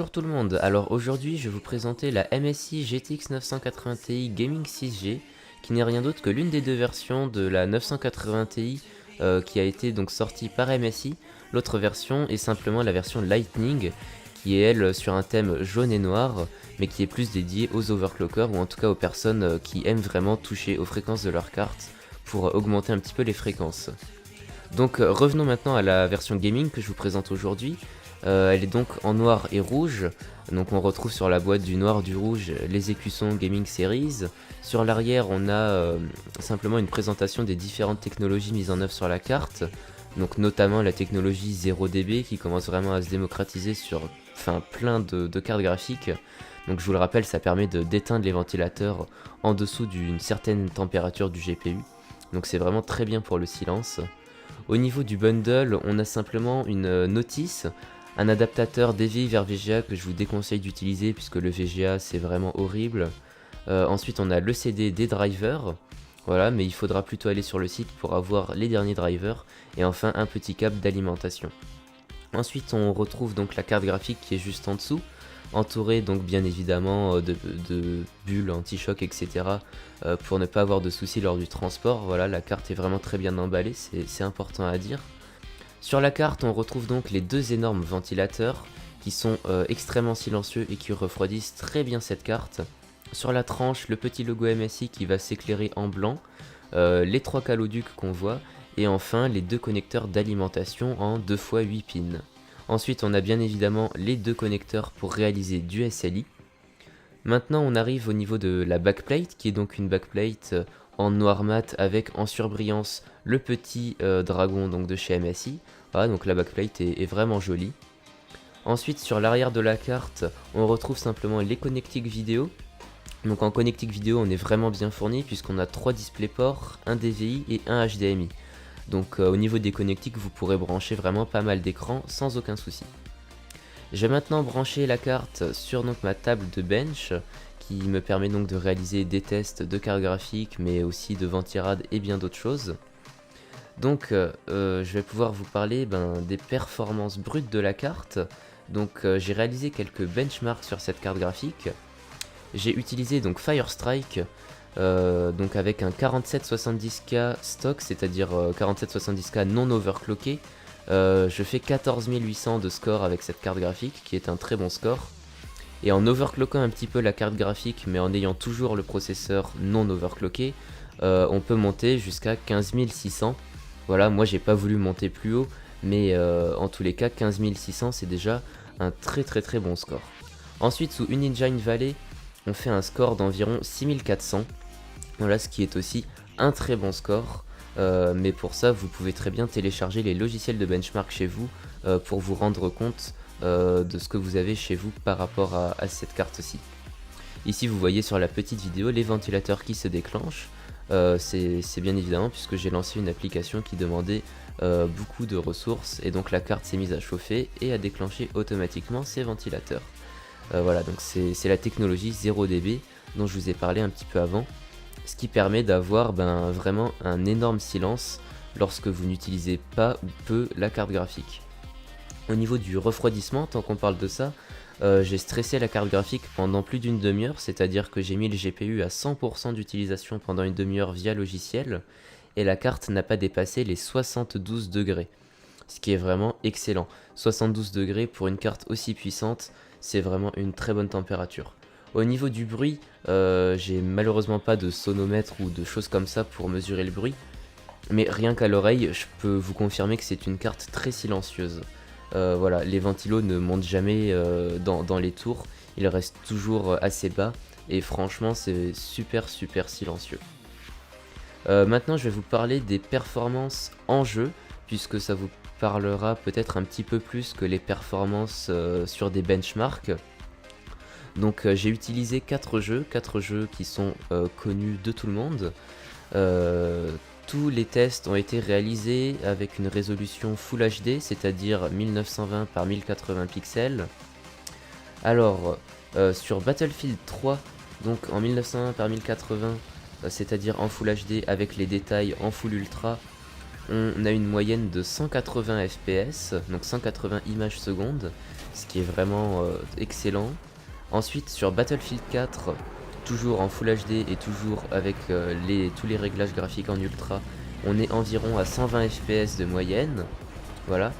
Bonjour tout le monde, alors aujourd'hui je vais vous présenter la MSI GTX 980 Ti Gaming 6G qui n'est rien d'autre que l'une des deux versions de la 980 Ti qui a été donc sortie par MSI. L'autre version est simplement la version Lightning qui est elle sur un thème jaune et noir mais qui est plus dédiée aux overclockers ou en tout cas aux personnes qui aiment vraiment toucher aux fréquences de leur carte pour augmenter un petit peu les fréquences. Donc revenons maintenant à la version gaming que je vous présente aujourd'hui. Elle est donc en noir et rouge, donc on retrouve sur la boîte du noir, du rouge les écussons Gaming Series. Sur l'arrière on a simplement une présentation des différentes technologies mises en œuvre sur la carte, donc notamment la technologie 0dB qui commence vraiment à se démocratiser sur plein de cartes graphiques. Donc je vous le rappelle, ça permet d'éteindre les ventilateurs en dessous d'une certaine température du GPU, donc c'est vraiment très bien pour le silence. Au niveau du bundle, on a simplement une notice, un adaptateur DVI vers VGA que je vous déconseille d'utiliser puisque le VGA c'est vraiment horrible. Ensuite on a le CD des drivers, voilà, mais il faudra plutôt aller sur le site pour avoir les derniers drivers. Et enfin un petit câble d'alimentation. Ensuite on retrouve donc la carte graphique qui est juste en dessous, entourée donc bien évidemment de bulles anti-choc etc. Pour ne pas avoir de soucis lors du transport. Voilà, la carte est vraiment très bien emballée, c'est important à dire. Sur la carte on retrouve donc les deux énormes ventilateurs qui sont extrêmement silencieux et qui refroidissent très bien cette carte. Sur la tranche le petit logo MSI qui va s'éclairer en blanc, les trois caloducs qu'on voit et enfin les deux connecteurs d'alimentation en 2x8 pins. Ensuite on a bien évidemment les deux connecteurs pour réaliser du SLI. Maintenant on arrive au niveau de la backplate qui est donc une backplate en noir mat avec en surbrillance le petit dragon donc de chez MSI. Voilà, donc la backplate est vraiment jolie. Ensuite sur l'arrière de la carte on retrouve simplement les connectiques vidéo. Donc en connectique vidéo on est vraiment bien fourni puisqu'on a 3 DisplayPort, un DVI et un HDMI. Donc au niveau des connectiques vous pourrez brancher vraiment pas mal d'écrans sans aucun souci. Je vais maintenant brancher la carte sur donc ma table de bench qui me permet donc de réaliser des tests de carte graphique mais aussi de ventirad et bien d'autres choses. Donc je vais pouvoir vous parler des performances brutes de la carte. Donc j'ai réalisé quelques benchmarks sur cette carte graphique. J'ai utilisé donc Firestrike donc avec un 4770K stock, c'est-à-dire 4770K non overclocké. Je fais 14800 de score avec cette carte graphique qui est un très bon score. Et en overclockant un petit peu la carte graphique mais en ayant toujours le processeur non overclocké, on peut monter jusqu'à 15600. Voilà, moi j'ai pas voulu monter plus haut, mais en tous les cas 15600 c'est déjà un très bon score. Ensuite sous Unigine Valley, on fait un score d'environ 6400. Voilà, ce qui est aussi un très bon score. Mais pour ça vous pouvez très bien télécharger les logiciels de benchmark chez vous pour vous rendre compte de ce que vous avez chez vous par rapport à cette carte-ci. Ici vous voyez sur la petite vidéo les ventilateurs qui se déclenchent. C'est bien évidemment puisque j'ai lancé une application qui demandait beaucoup de ressources et donc la carte s'est mise à chauffer et à déclencher automatiquement ces ventilateurs. Voilà, donc c'est la technologie 0dB dont je vous ai parlé un petit peu avant, ce qui permet d'avoir vraiment un énorme silence lorsque vous n'utilisez pas ou peu la carte graphique. Au niveau du refroidissement, tant qu'on parle de ça, j'ai stressé la carte graphique pendant plus d'une demi-heure, c'est-à-dire que j'ai mis le GPU à 100% d'utilisation pendant une demi-heure via logiciel, et la carte n'a pas dépassé les 72 degrés, ce qui est vraiment excellent. 72 degrés pour une carte aussi puissante, c'est vraiment une très bonne température. Au niveau du bruit, j'ai malheureusement pas de sonomètre ou de choses comme ça pour mesurer le bruit, mais rien qu'à l'oreille, je peux vous confirmer que c'est une carte très silencieuse. Voilà, les ventilos ne montent jamais dans les tours, ils restent toujours assez bas et franchement c'est super silencieux. Maintenant je vais vous parler des performances en jeu, puisque ça vous parlera peut-être un petit peu plus que les performances sur des benchmarks. Donc j'ai utilisé 4 jeux qui sont connus de tout le monde. Tous les tests ont été réalisés avec une résolution Full HD, c'est-à-dire 1920 par 1080 pixels. Alors sur Battlefield 3, donc en 1920 par 1080, c'est-à-dire en Full HD avec les détails en Full Ultra, on a une moyenne de 180 fps, donc 180 images secondes, ce qui est vraiment excellent. Ensuite sur Battlefield 4, toujours en Full HD et toujours avec tous les réglages graphiques en ultra, on est environ à 120 FPS de moyenne. Voilà.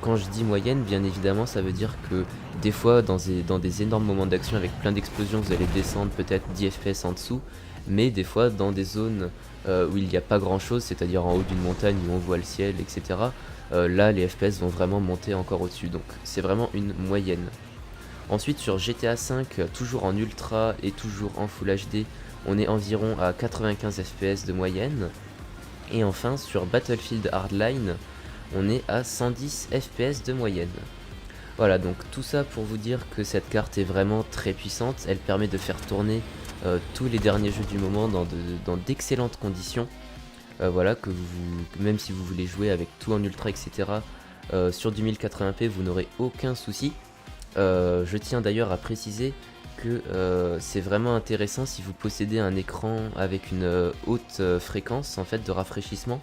Quand je dis moyenne, bien évidemment, ça veut dire que des fois, dans des énormes moments d'action avec plein d'explosions, vous allez descendre peut-être 10 FPS en dessous, mais des fois, dans des zones où il n'y a pas grand-chose, c'est-à-dire en haut d'une montagne où on voit le ciel, etc., là, les FPS vont vraiment monter encore au-dessus. Donc, c'est vraiment une moyenne. Ensuite, sur GTA V, toujours en ultra et toujours en Full HD, on est environ à 95 FPS de moyenne. Et enfin, sur Battlefield Hardline, on est à 110 FPS de moyenne. Voilà, donc tout ça pour vous dire que cette carte est vraiment très puissante. Elle permet de faire tourner tous les derniers jeux du moment dans d'excellentes conditions. Voilà, même si vous voulez jouer avec tout en ultra, etc., sur du 1080p, vous n'aurez aucun souci. Je tiens d'ailleurs à préciser que c'est vraiment intéressant si vous possédez un écran avec une haute fréquence en fait de rafraîchissement.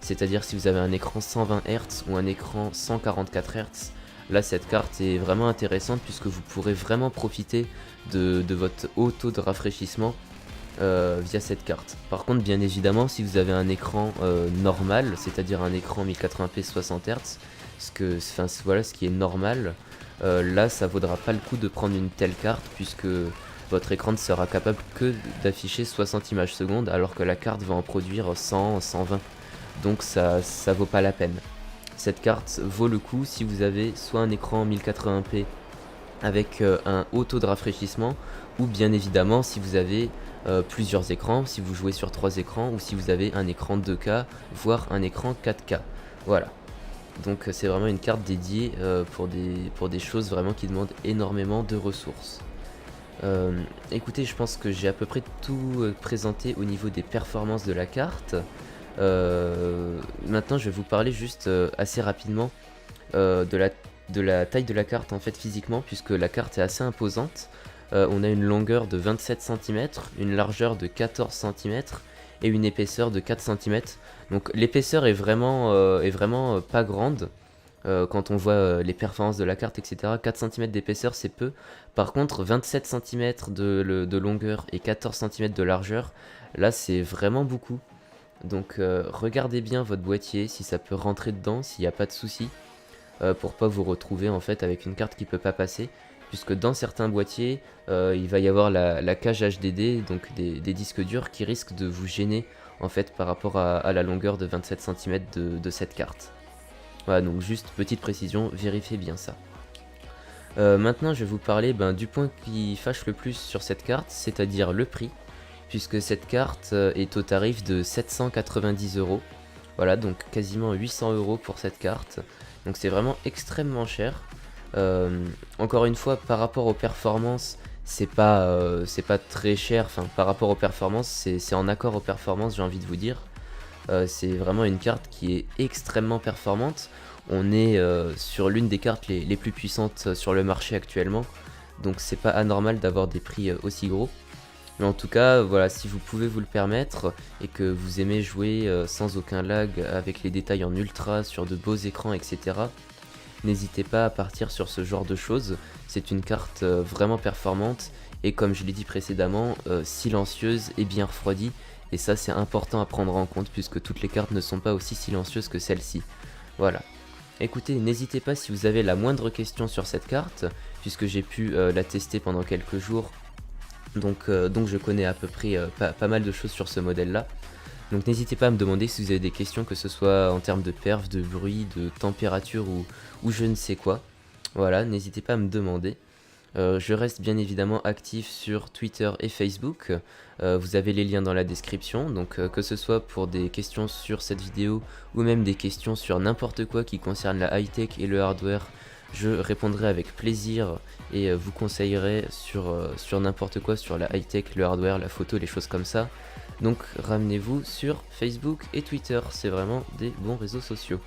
C'est-à-dire si vous avez un écran 120 Hz ou un écran 144 Hz, là cette carte est vraiment intéressante puisque vous pourrez vraiment profiter de votre haut taux de rafraîchissement via cette carte. Par contre, bien évidemment, si vous avez un écran normal, c'est-à-dire un écran 1080p 60 Hz, voilà ce qui est normal, là ça vaudra pas le coup de prendre une telle carte puisque votre écran ne sera capable que d'afficher 60 images secondes alors que la carte va en produire 100, 120. Donc ça vaut pas la peine. Cette carte vaut le coup si vous avez soit un écran 1080p avec un haut taux de rafraîchissement, ou bien évidemment si vous avez plusieurs écrans, si vous jouez sur 3 écrans, ou si vous avez un écran 2K, voire un écran 4K. Voilà. Donc c'est vraiment une carte dédiée pour des choses vraiment qui demandent énormément de ressources. Écoutez, je pense que j'ai à peu près tout présenté au niveau des performances de la carte. Maintenant je vais vous parler juste assez rapidement de la taille de la carte en fait physiquement, puisque la carte est assez imposante. On a une longueur de 27 cm, une largeur de 14 cm et une épaisseur de 4 cm. Donc l'épaisseur est vraiment pas grande. Quand on voit les performances de la carte, etc. 4 cm d'épaisseur c'est peu. Par contre 27 cm de longueur et 14 cm de largeur, là c'est vraiment beaucoup. Donc regardez bien votre boîtier si ça peut rentrer dedans, s'il n'y a pas de souci, pour pas vous retrouver en fait avec une carte qui peut pas passer, puisque dans certains boîtiers il va y avoir la cage HDD, donc des disques durs qui risquent de vous gêner en fait par rapport à la longueur de 27 cm de cette carte. Voilà, donc juste petite précision, vérifiez bien ça. Maintenant je vais vous parler du point qui fâche le plus sur cette carte, c'est-à-dire le prix, puisque cette carte est au tarif de 790 €. Voilà, donc quasiment 800 € pour cette carte. Donc c'est vraiment extrêmement cher. Encore une fois, par rapport aux performances, c'est pas très cher. Enfin, par rapport aux performances, c'est en accord aux performances, j'ai envie de vous dire. C'est vraiment une carte qui est extrêmement performante. On est sur l'une des cartes les plus puissantes sur le marché actuellement. Donc c'est pas anormal d'avoir des prix aussi gros. Mais en tout cas, voilà, si vous pouvez vous le permettre et que vous aimez jouer sans aucun lag, avec les détails en ultra, sur de beaux écrans, etc., n'hésitez pas à partir sur ce genre de choses. C'est une carte vraiment performante et comme je l'ai dit précédemment, silencieuse et bien refroidie. Et ça c'est important à prendre en compte puisque toutes les cartes ne sont pas aussi silencieuses que celle-ci. Voilà. Écoutez, n'hésitez pas si vous avez la moindre question sur cette carte, puisque j'ai pu la tester pendant quelques jours. Donc je connais à peu près pas mal de choses sur ce modèle là. Donc n'hésitez pas à me demander si vous avez des questions, que ce soit en termes de perf, de bruit, de température ou je ne sais quoi. Voilà, n'hésitez pas à me demander. Je reste bien évidemment actif sur Twitter et Facebook. Vous avez les liens dans la description. Donc que ce soit pour des questions sur cette vidéo ou même des questions sur n'importe quoi qui concerne la high-tech et le hardware, je répondrai avec plaisir et vous conseillerai sur n'importe quoi, sur la high-tech, le hardware, la photo, les choses comme ça. Donc ramenez-vous sur Facebook et Twitter, c'est vraiment des bons réseaux sociaux.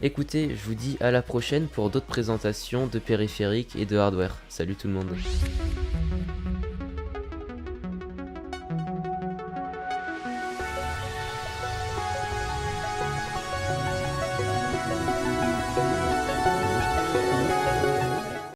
Écoutez, je vous dis à la prochaine pour d'autres présentations de périphériques et de hardware. Salut tout le monde.